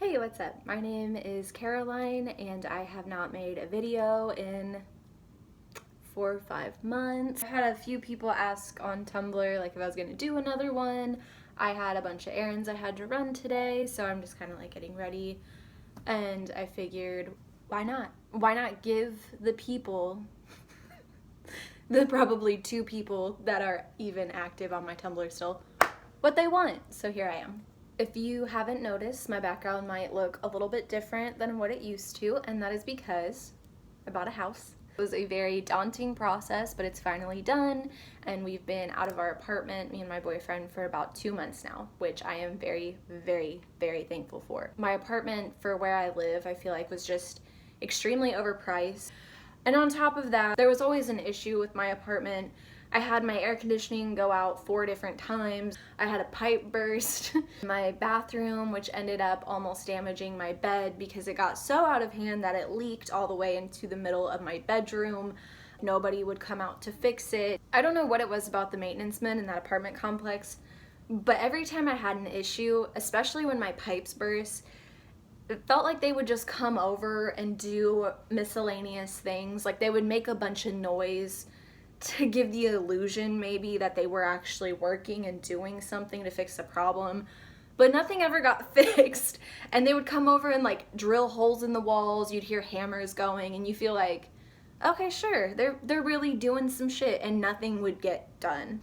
Hey, what's up? My name is Caroline and I have not made a video in 4 or 5 months. I had a few people ask on Tumblr like if I was gonna do another one. I had a bunch of errands I had to run today, so I'm just kind of like getting ready, and I figured why not? Why not give the people, the probably 2 people that are even active on my Tumblr still, what they want. So here I am. If you haven't noticed, my background might look a little bit different than what it used to, and that is because I bought a house. It was a very daunting process, but it's finally done, and we've been out of our apartment, me and my boyfriend, for about 2 months now, which I am very, very, very thankful for. My apartment for where I live, I feel like, was just extremely overpriced. And on top of that, there was always an issue with my apartment. I had my air conditioning go out 4 different times. I had a pipe burst in my bathroom, which ended up almost damaging my bed because it got so out of hand that it leaked all the way into the middle of my bedroom. Nobody would come out to fix it. I don't know what it was about the maintenance men in that apartment complex, but every time I had an issue, especially when my pipes burst, it felt like they would just come over and do miscellaneous things. Like they would make a bunch of noise to give the illusion maybe that they were actually working and doing something to fix the problem, but nothing ever got fixed. And they would come over and like drill holes in the walls. You'd hear hammers going and you feel like, okay, sure, they're really doing some shit, and nothing would get done.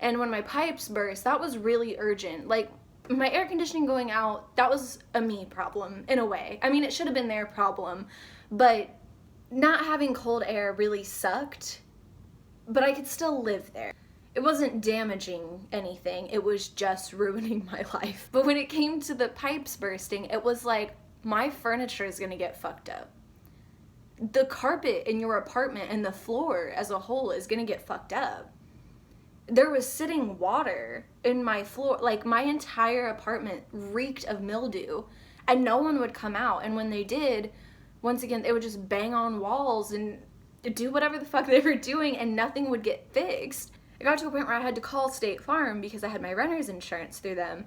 And when my pipes burst, that was really urgent. Like my air conditioning going out, that was a me problem in a way. I mean, it should have been their problem, but not having cold air really sucked. But I could still live there. It wasn't damaging anything, it was just ruining my life. But when it came to the pipes bursting, it was like, my furniture is gonna get fucked up. The carpet in your apartment and the floor as a whole is gonna get fucked up. There was sitting water in my floor, like my entire apartment reeked of mildew, and no one would come out. And when they did, once again, they would just bang on walls and do whatever the fuck they were doing, and nothing would get fixed. It got to a point where I had to call State Farm because I had my renter's insurance through them,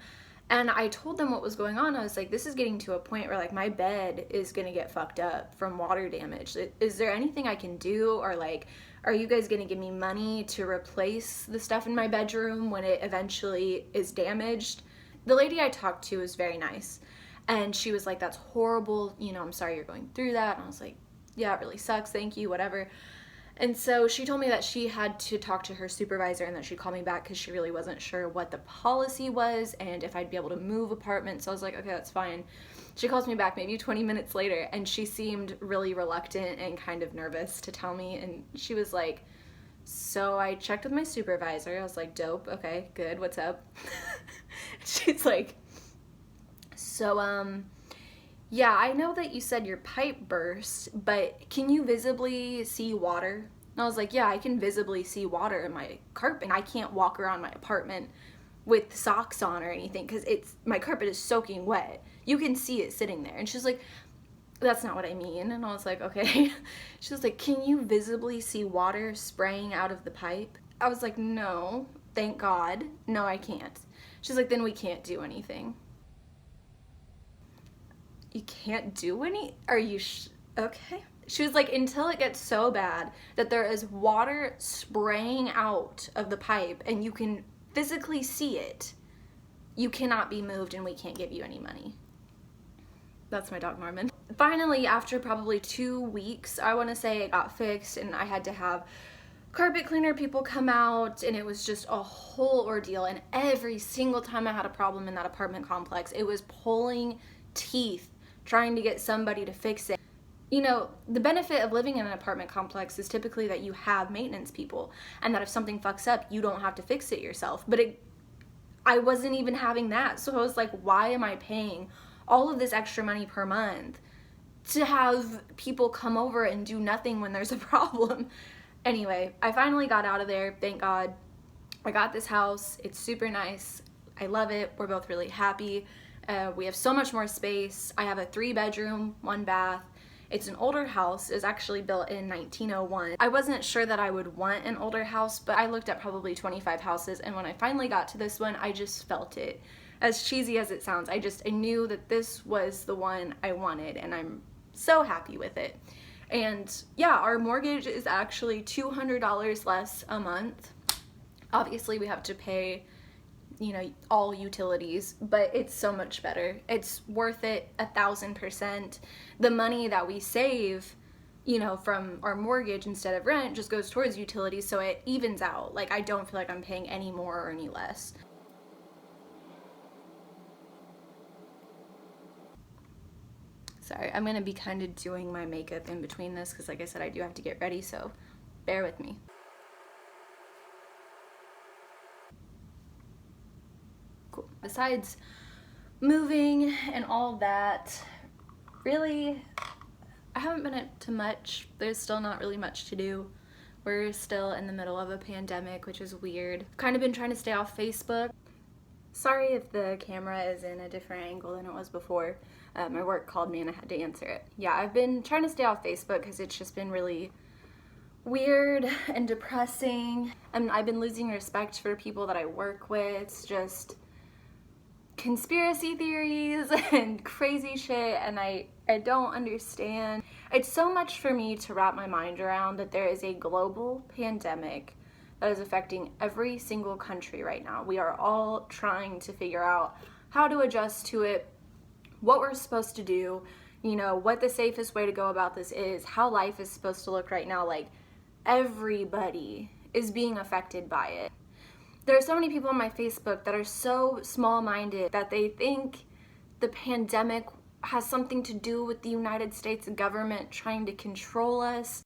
and I told them what was going on. I was like, this is getting to a point where like my bed is gonna get fucked up from water damage. Is there anything I can do, or like, are you guys gonna give me money to replace the stuff in my bedroom when it eventually is damaged? The lady I talked to was very nice, and she was like, that's horrible, you know, I'm sorry you're going through that. And I was like, yeah, it really sucks, thank you, whatever. And so she told me that she had to talk to her supervisor and that she'd call me back because she really wasn't sure what the policy was and if I'd be able to move apartments. So I was like, okay, that's fine. She calls me back maybe 20 minutes later, and she seemed really reluctant and kind of nervous to tell me. And she was like, so I checked with my supervisor. I was like, dope, okay, good, what's up? She's like, so yeah, I know that you said your pipe burst, but can you visibly see water? And I was like, yeah, I can visibly see water in my carpet, and I can't walk around my apartment with socks on or anything because my carpet is soaking wet. You can see it sitting there. And she's like, that's not what I mean. And I was like, okay. She was like, can you visibly see water spraying out of the pipe? I was like, no, thank God. No, I can't. She's like, then we can't do anything. You can't do any? Are you okay? She was like, until it gets so bad that there is water spraying out of the pipe and you can physically see it, you cannot be moved and we can't give you any money. That's my dog Norman. Finally, after probably 2 weeks, I want to say, it got fixed, and I had to have carpet cleaner people come out, and it was just a whole ordeal. And every single time I had a problem in that apartment complex, it was pulling teeth trying to get somebody to fix it. You know, the benefit of living in an apartment complex is typically that you have maintenance people, and that if something fucks up, you don't have to fix it yourself. But I wasn't even having that. So I was like, why am I paying all of this extra money per month to have people come over and do nothing when there's a problem? Anyway, I finally got out of there, thank God. I got this house. It's super nice. I love it. We're both really happy. We have so much more space. I have a 3-bedroom, 1 bath. It's an older house. It was actually built in 1901. I wasn't sure that I would want an older house, but I looked at probably 25 houses, and when I finally got to this one, I just felt it. As cheesy as it sounds, I knew that this was the one I wanted, and I'm so happy with it. And yeah, our mortgage is actually $200 less a month. Obviously we have to pay, you know, all utilities, but it's so much better. It's worth it 1,000%. The money that we save, you know, from our mortgage instead of rent just goes towards utilities, so it evens out. Like, I don't feel like I'm paying any more or any less. Sorry, I'm gonna be kind of doing my makeup in between this because, like I said, I do have to get ready, so bear with me. Cool. Besides moving and all that, really, I haven't been up to much. There's still not really much to do. We're still in the middle of a pandemic, which is weird. Kind of been trying to stay off Facebook. Sorry if the camera is in a different angle than it was before. My work called me and I had to answer it. Yeah, I've been trying to stay off Facebook because it's just been really weird and depressing. And I've been losing respect for people that I work with. It's just conspiracy theories and crazy shit, and I don't understand. It's so much for me to wrap my mind around that there is a global pandemic that is affecting every single country right now. We are all trying to figure out how to adjust to it, what we're supposed to do, you know, what the safest way to go about this is, how life is supposed to look right now. Like, everybody is being affected by it. There are so many people on my Facebook that are so small-minded that they think the pandemic has something to do with the United States government trying to control us.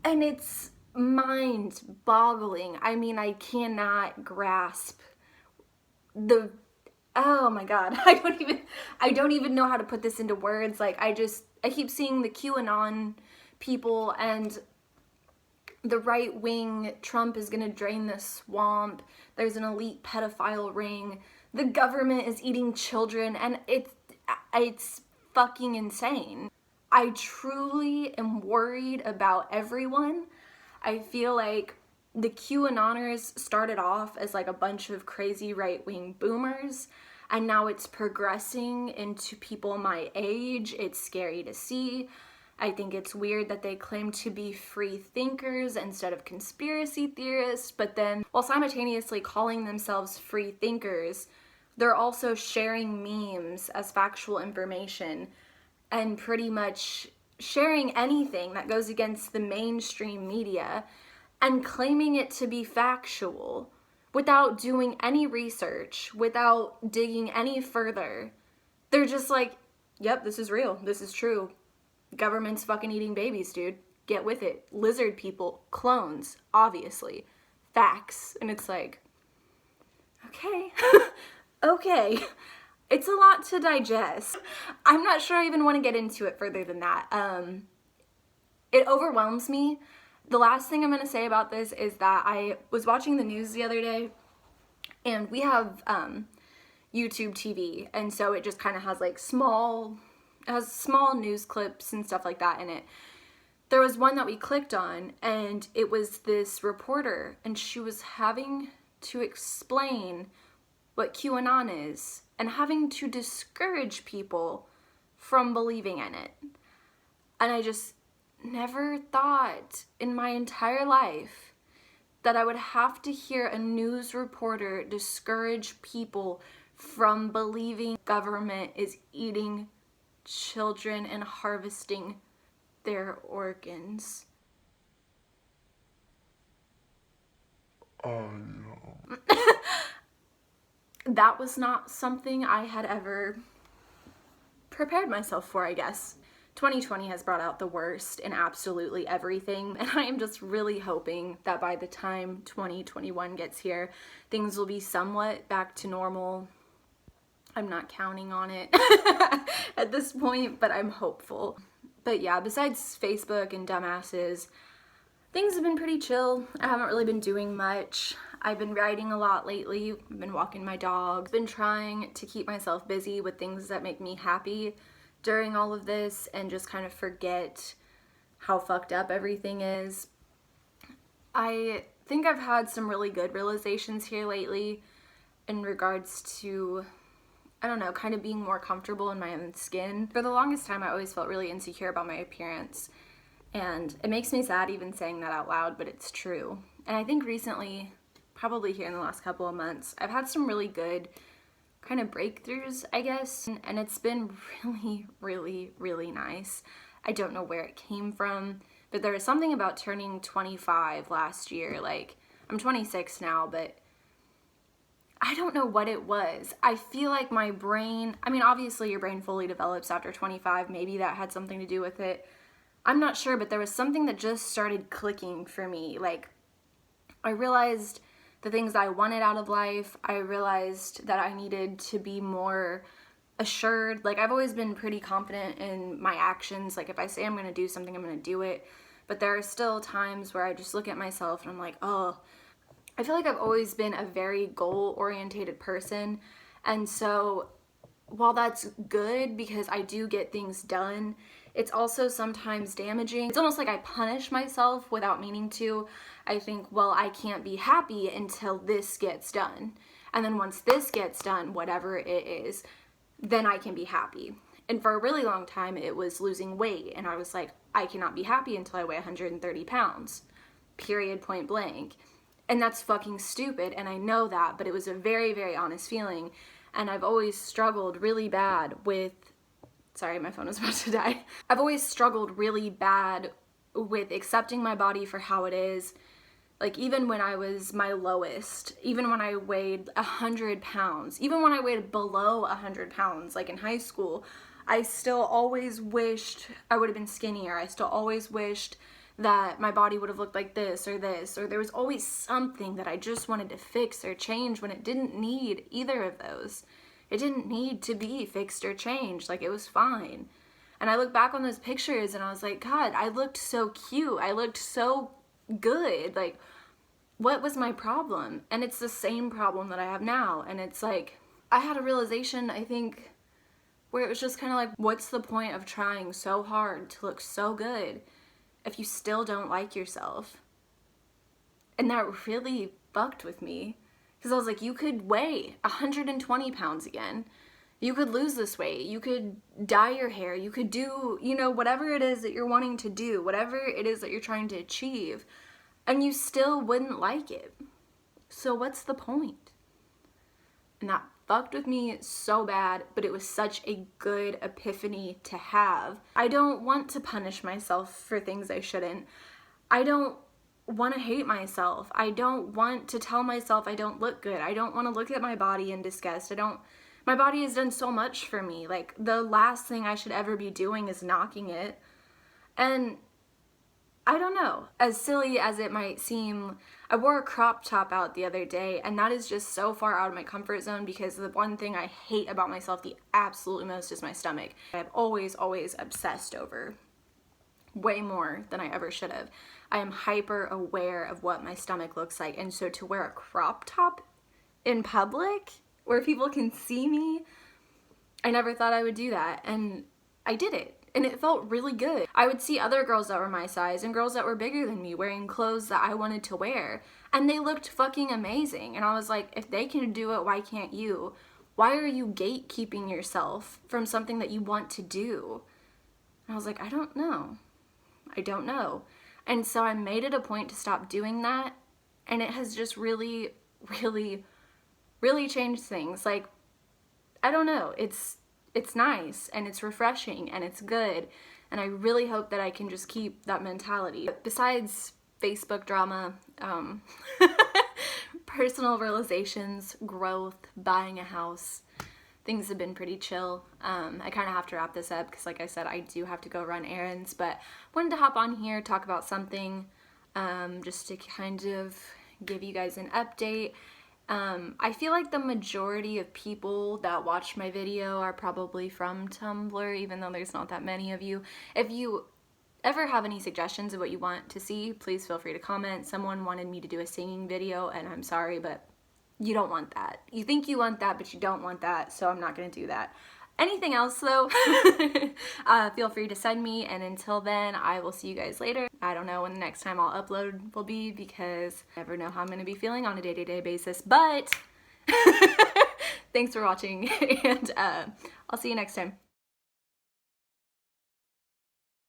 And it's mind-boggling. I mean, I cannot grasp the, oh my God, I don't even know how to put this into words. Like, I keep seeing the QAnon people and the right wing, Trump is gonna drain the swamp, there's an elite pedophile ring, the government is eating children, and it's fucking insane. I truly am worried about everyone. I feel like the QAnoners started off as like a bunch of crazy right-wing boomers, and now it's progressing into people my age. It's scary to see. I think it's weird that they claim to be free thinkers instead of conspiracy theorists, but then while simultaneously calling themselves free thinkers, they're also sharing memes as factual information and pretty much sharing anything that goes against the mainstream media and claiming it to be factual without doing any research, without digging any further. They're just like, yep, this is real, this is true. Government's fucking eating babies, dude. Get with it. Lizard people, clones, obviously. Facts. And it's like, okay, okay. It's a lot to digest. I'm not sure I even want to get into it further than that. It overwhelms me. The last thing I'm going to say about this is that I was watching the news the other day, and we have YouTube TV, and so it just kind of has like small news clips and stuff like that in it. There was one that we clicked on, and it was this reporter, and she was having to explain what QAnon is and having to discourage people from believing in it. And I just never thought in my entire life that I would have to hear a news reporter discourage people from believing government is eating children and harvesting their organs. Oh no. That was not something I had ever prepared myself for, I guess. 2020 has brought out the worst in absolutely everything, and I am just really hoping that by the time 2021 gets here, things will be somewhat back to normal. I'm not counting on it at this point, but I'm hopeful. But yeah, besides Facebook and dumbasses, things have been pretty chill. I haven't really been doing much. I've been writing a lot lately. I've been walking my dog. Been trying to keep myself busy with things that make me happy during all of this and just kind of forget how fucked up everything is. I think I've had some really good realizations here lately. in regards to, I don't know, kind of being more comfortable in my own skin. For the longest time, I always felt really insecure about my appearance. And it makes me sad even saying that out loud, but it's true. And I think recently, probably here in the last couple of months, I've had some really good kind of breakthroughs, I guess. And it's been really, really, really nice. I don't know where it came from, but there was something about turning 25 last year. Like, I'm 26 now, but I don't know what it was. I feel like my brain, I mean, obviously your brain fully develops after 25. Maybe that had something to do with it. I'm not sure, but there was something that just started clicking for me. Like, I realized the things I wanted out of life. I realized that I needed to be more assured. Like, I've always been pretty confident in my actions. Like, if I say I'm going to do something, I'm going to do it. But there are still times where I just look at myself and I'm like, oh, I feel like I've always been a very goal-oriented person. And so while that's good because I do get things done, it's also sometimes damaging. It's almost like I punish myself without meaning to. I think, well, I can't be happy until this gets done. And then once this gets done, whatever it is, then I can be happy. And for a really long time, it was losing weight. And I was like, I cannot be happy until I weigh 130 pounds. Period, point blank. And that's fucking stupid, and I know that, but it was a very, very honest feeling. And I've always struggled really bad with, sorry, my phone was about to die. I've always struggled really bad with accepting my body for how it is. Like, even when I was my lowest, even when I weighed 100 pounds, even when I weighed below 100 pounds, like in high school, I still always wished I would have been skinnier. I still always wished that my body would have looked like this, or there was always something that I just wanted to fix or change when it didn't need either of those. It didn't need to be fixed or changed. Like, it was fine. And I look back on those pictures and I was like, God, I looked so cute. I looked so good. Like, what was my problem? And it's the same problem that I have now. And it's like, I had a realization, I think, where it was just kind of like, what's the point of trying so hard to look so good if you still don't like yourself? And that really fucked with me, because I was like, you could weigh 120 pounds again. You could lose this weight. You could dye your hair. You could do, you know, whatever it is that you're wanting to do, whatever it is that you're trying to achieve, and you still wouldn't like it. So what's the point? And that fucked with me so bad, but it was such a good epiphany to have. I don't want to punish myself for things I shouldn't. I don't want to hate myself. I don't want to tell myself I don't look good. I don't want to look at my body in disgust. My body has done so much for me. Like, the last thing I should ever be doing is knocking it. And I don't know, as silly as it might seem, I wore a crop top out the other day, and that is just so far out of my comfort zone, because the one thing I hate about myself the absolute most is my stomach. I've always obsessed over, way more than I ever should have. I am hyper aware of what my stomach looks like, and so to wear a crop top in public where people can see me, I never thought I would do that, and I did it. And it felt really good. I would see other girls that were my size and girls that were bigger than me wearing clothes that I wanted to wear, and they looked fucking amazing. And I was like, if they can do it, why can't you? Why are you gatekeeping yourself from something that you want to do? And I was like, I don't know. And so I made it a point to stop doing that, and it has just really, really, really changed things. Like, I don't know, it's nice, and it's refreshing, and it's good, and I really hope that I can just keep that mentality. But besides Facebook drama, personal realizations, growth, buying a house, things have been pretty chill. I kind of have to wrap this up because, like I said, I do have to go run errands, but wanted to hop on here, talk about something, just to kind of give you guys an update. I feel like the majority of people that watch my video are probably from Tumblr, even though there's not that many of you. If you ever have any suggestions of what you want to see, please feel free to comment. Someone wanted me to do a singing video, and I'm sorry, but you don't want that. You think you want that, but you don't want that, so I'm not going to do that. Anything else, though, feel free to send me, and until then, I will see you guys later. I don't know when the next time I'll upload will be, because I never know how I'm going to be feeling on a day-to-day basis, but thanks for watching, and I'll see you next time.